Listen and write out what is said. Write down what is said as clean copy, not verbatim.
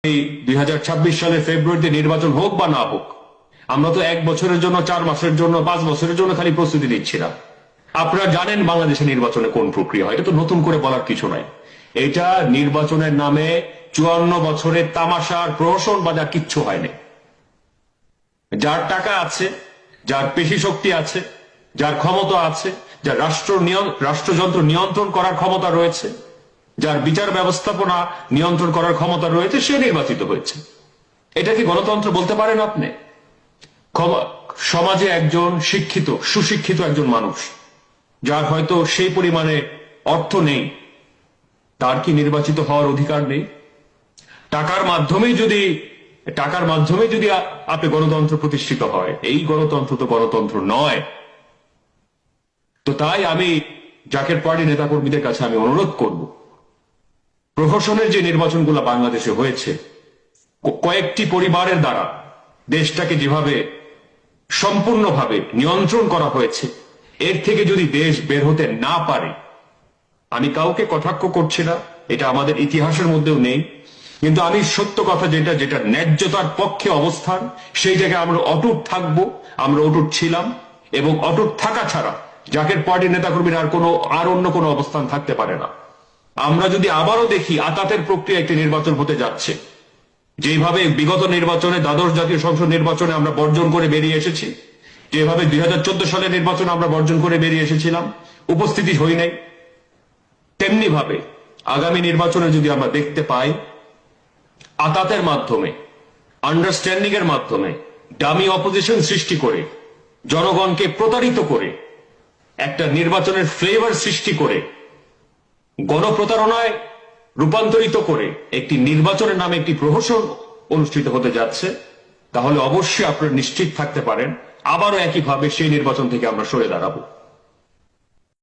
এই 2026 সালের ফেব্রুয়ারিতে নির্বাচন হোক বা না হোক, আমরা তো 1 বছরের জন্য, 4 মাসের জন্য, 5 বছরের জন্য খালি প্রস্তুতি নিচ্ছি না। আপনারা জানেন বাংলাদেশের নির্বাচনে কোন প্রক্রিয়া হয়, এটা তো নতুন করে বলার কিছু নাই। এটা নির্বাচনের নামে 54 বছরের তামাশার প্রহসন বাজার কিচ্ছু হয়নি। যার টাকা আছে, যার পেশি শক্তি আছে, যার ক্ষমতা আছে, যার রাষ্ট্রযন্ত্র নিয়ন্ত্রণ করার ক্ষমতা রয়েছে, যার বিচার ব্যবস্থাপনা নিয়ন্ত্রণ করার ক্ষমতা রয়েছে, সে নির্বাচিত হয়েছে। এটা কি গণতন্ত্র বলতে পারেন আপনি? সমাজে একজন শিক্ষিত, সুশিক্ষিত একজন মানুষ, যার হয়তো সেই পরিমাণে অর্থ নেই, তার কি নির্বাচিত হওয়ার অধিকার নেই? টাকার মাধ্যমে যদি আপনি গণতন্ত্র প্রতিষ্ঠিত হয়, এই গণতন্ত্র তো গণতন্ত্র নয়। তো তাই আমি জাকের পার্টি নেতাকর্মীদের কাছে আমি অনুরোধ করব, প্রহসনের যে নির্বাচনগুলো বাংলাদেশে হয়েছে, কয়েকটি পরিবারের দ্বারা দেশটাকে যেভাবে সম্পূর্ণভাবে নিয়ন্ত্রণ করা হয়েছে, এর থেকে যদি দেশ বের হতে না পারে, আমি কাউকে কটাক্ষ করছি না, এটা আমাদের ইতিহাসের মধ্যেও নেই, কিন্তু আমি সত্য কথা যেটা ন্যায্যতার পক্ষে অবস্থান, সেই জায়গায় আমরা অটুট থাকবো, আমরা অটুট ছিলাম, এবং অটুট থাকা ছাড়া জাকের পার্টির নেতাকর্মীর আর অন্য কোনো অবস্থান থাকতে পারে না। আমরা যদি আবারও দেখি আতাতের প্রক্রিয়া একটি নির্বাচন হতে যাচ্ছে, যেভাবে বিগত নির্বাচনে, দ্বাদশ জাতীয় সংসদ নির্বাচনে আমরা বর্জন করে বেরিয়ে এসেছি, যেভাবে 2014 সালের নির্বাচনে আমরা বর্জন করে বেরিয়ে এসেছিলাম, উপস্থিতি হই নাই, তেমনি ভাবে আগামী নির্বাচনে যদি আমরা দেখতে পাই আতাতের মাধ্যমে, আন্ডারস্ট্যান্ডিং এর মাধ্যমে ডামি অপোজিশন সৃষ্টি করে, জনগণকে প্রতারিত করে, একটা নির্বাচনের ফ্লেভার সৃষ্টি করে, গণপ্রতারণায় রূপান্তরিত করে একটি নির্বাচনের নামে একটি প্রহসন অনুষ্ঠিত হতে যাচ্ছে, তাহলে অবশ্যই আপনারা নিশ্চিত থাকতে পারেন আবারও একইভাবে সেই নির্বাচন থেকে আমরা সরে দাঁড়াবো।